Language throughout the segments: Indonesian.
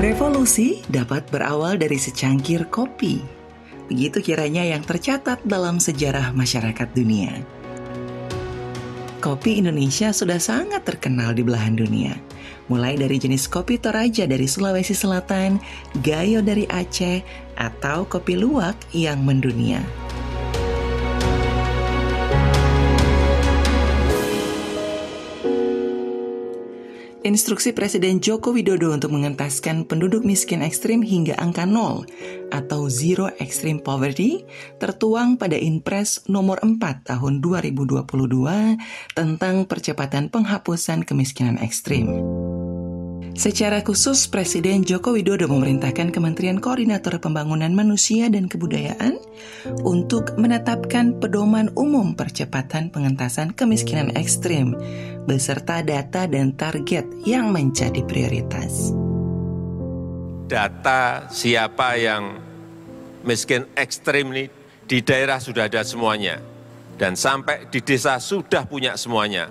Revolusi dapat berawal dari secangkir kopi. Begitu kiranya yang tercatat dalam sejarah masyarakat dunia. Kopi Indonesia sudah sangat terkenal di belahan dunia. Mulai dari jenis kopi Toraja dari Sulawesi Selatan, Gayo dari Aceh, atau kopi luwak yang mendunia. Instruksi Presiden Joko Widodo untuk mengentaskan penduduk miskin ekstrim hingga angka 0 atau Zero Extreme Poverty tertuang pada Inpres nomor 4 tahun 2022 tentang percepatan penghapusan kemiskinan ekstrim. Secara khusus, Presiden Joko Widodo memerintahkan Kementerian Koordinator Pembangunan Manusia dan Kebudayaan untuk menetapkan pedoman umum percepatan pengentasan kemiskinan ekstrim beserta data dan target yang menjadi prioritas. Data siapa yang miskin ekstrim ini di daerah sudah ada semuanya dan sampai di desa sudah punya semuanya.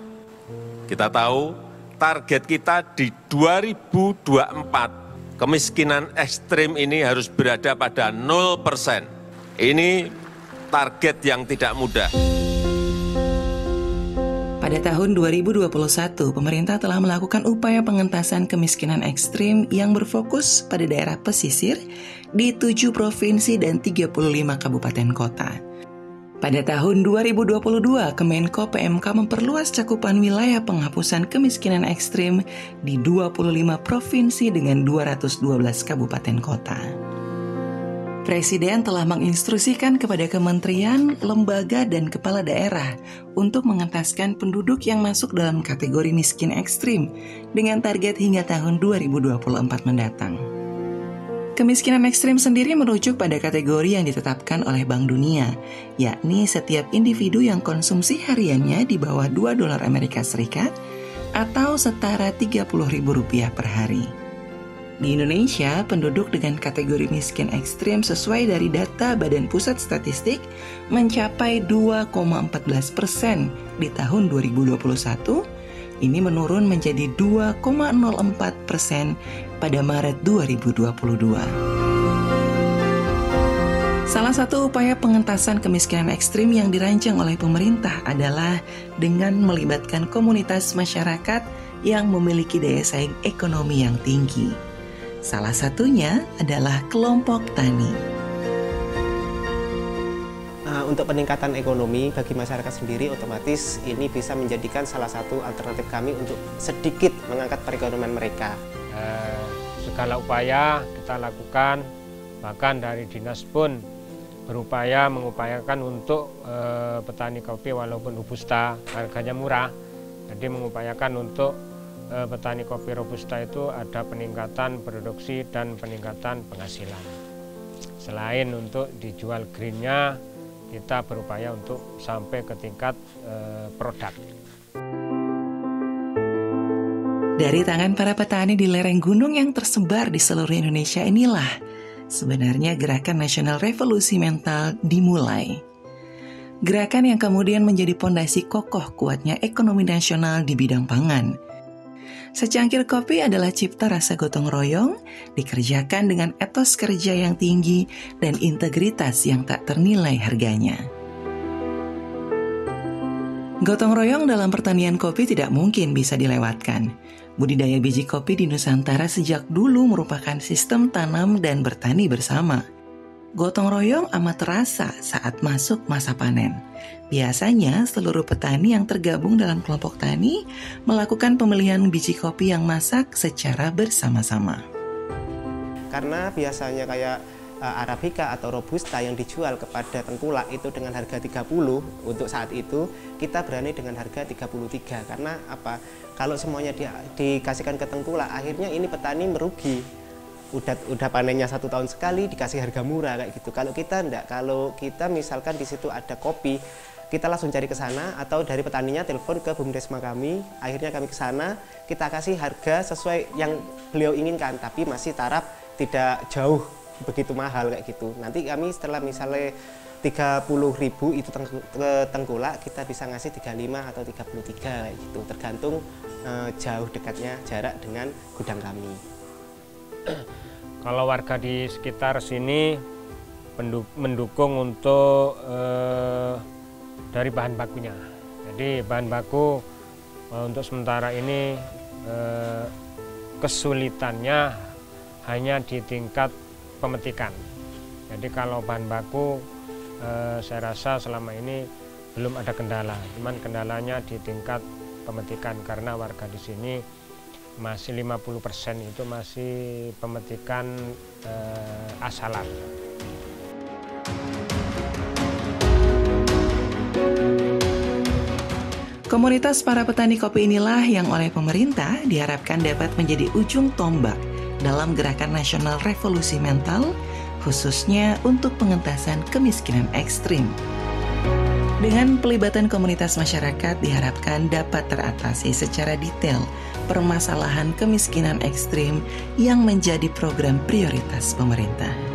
Kita tahu target kita di 2024, kemiskinan ekstrim ini harus berada pada 0%. Ini target yang tidak mudah. Pada tahun 2021, pemerintah telah melakukan upaya pengentasan kemiskinan ekstrim yang berfokus pada daerah pesisir di 7 provinsi dan 35 kabupaten kota. Pada tahun 2022, Kemenko PMK memperluas cakupan wilayah penghapusan kemiskinan ekstrim di 25 provinsi dengan 212 kabupaten kota. Presiden telah menginstruksikan kepada kementerian, lembaga, dan kepala daerah untuk mengentaskan penduduk yang masuk dalam kategori miskin ekstrim dengan target hingga tahun 2024 mendatang. Kemiskinan ekstrim sendiri merujuk pada kategori yang ditetapkan oleh Bank Dunia, yakni setiap individu yang konsumsi hariannya di bawah $2 Amerika Serikat atau setara Rp30.000 per hari. Di Indonesia, penduduk dengan kategori miskin ekstrim sesuai dari data Badan Pusat Statistik mencapai 2,14% di tahun 2021. Ini menurun menjadi 2,04% pada Maret 2022. Salah satu upaya pengentasan kemiskinan ekstrim yang dirancang oleh pemerintah adalah dengan melibatkan komunitas masyarakat yang memiliki daya saing ekonomi yang tinggi. Salah satunya adalah kelompok tani. Untuk peningkatan ekonomi bagi masyarakat sendiri, otomatis ini bisa menjadikan salah satu alternatif kami untuk sedikit mengangkat perekonomian mereka. Segala upaya kita lakukan, bahkan dari dinas pun berupaya mengupayakan untuk petani kopi walaupun Robusta harganya murah, jadi mengupayakan untuk petani kopi Robusta itu ada peningkatan produksi dan peningkatan penghasilan. Selain untuk dijual greennya, kita berupaya untuk sampai ke tingkat produk. Dari tangan para petani di lereng gunung yang tersebar di seluruh Indonesia inilah sebenarnya Gerakan Nasional Revolusi Mental dimulai. Gerakan yang kemudian menjadi pondasi kokoh kuatnya ekonomi nasional di bidang pangan. Secangkir kopi adalah cipta rasa gotong royong, dikerjakan dengan etos kerja yang tinggi dan integritas yang tak ternilai harganya. Gotong royong dalam pertanian kopi tidak mungkin bisa dilewatkan. Budidaya biji kopi di Nusantara sejak dulu merupakan sistem tanam dan bertani bersama. Gotong royong amat terasa saat masuk masa panen. Biasanya seluruh petani yang tergabung dalam kelompok tani melakukan pemilihan biji kopi yang masak secara bersama-sama. Karena biasanya kayak Arabica atau Robusta yang dijual kepada tengkulak itu dengan harga 30 untuk saat itu, kita berani dengan harga 33. Karena apa? Kalau semuanya dikasihkan ke tengkulak, akhirnya ini petani merugi. Udah panennya 1 tahun sekali dikasih harga murah kayak gitu. Kalau kita enggak, kalau kita misalkan di situ ada kopi, kita langsung cari ke sana atau dari petaninya telepon ke BUMDesma kami, akhirnya kami ke sana, kita kasih harga sesuai yang beliau inginkan, tapi masih taraf tidak jauh begitu mahal kayak gitu. Nanti kami setelah misalnya 30.000 itu tengkulak, kita bisa ngasih 35 atau 33 kayak gitu, tergantung jauh dekatnya jarak dengan gudang kami. Kalau warga di sekitar sini mendukung untuk dari bahan bakunya. Jadi bahan baku untuk sementara ini kesulitannya hanya di tingkat pemetikan. Jadi kalau bahan baku saya rasa selama ini belum ada kendala. Cuman kendalanya di tingkat pemetikan karena warga di sini masih 50% itu masih pemetikan asalan. Komunitas para petani kopi inilah yang oleh pemerintah diharapkan dapat menjadi ujung tombak dalam gerakan nasional revolusi mental, khususnya untuk pengentasan kemiskinan ekstrim. Dengan pelibatan komunitas masyarakat diharapkan dapat teratasi secara detail permasalahan kemiskinan ekstrim yang menjadi program prioritas pemerintah.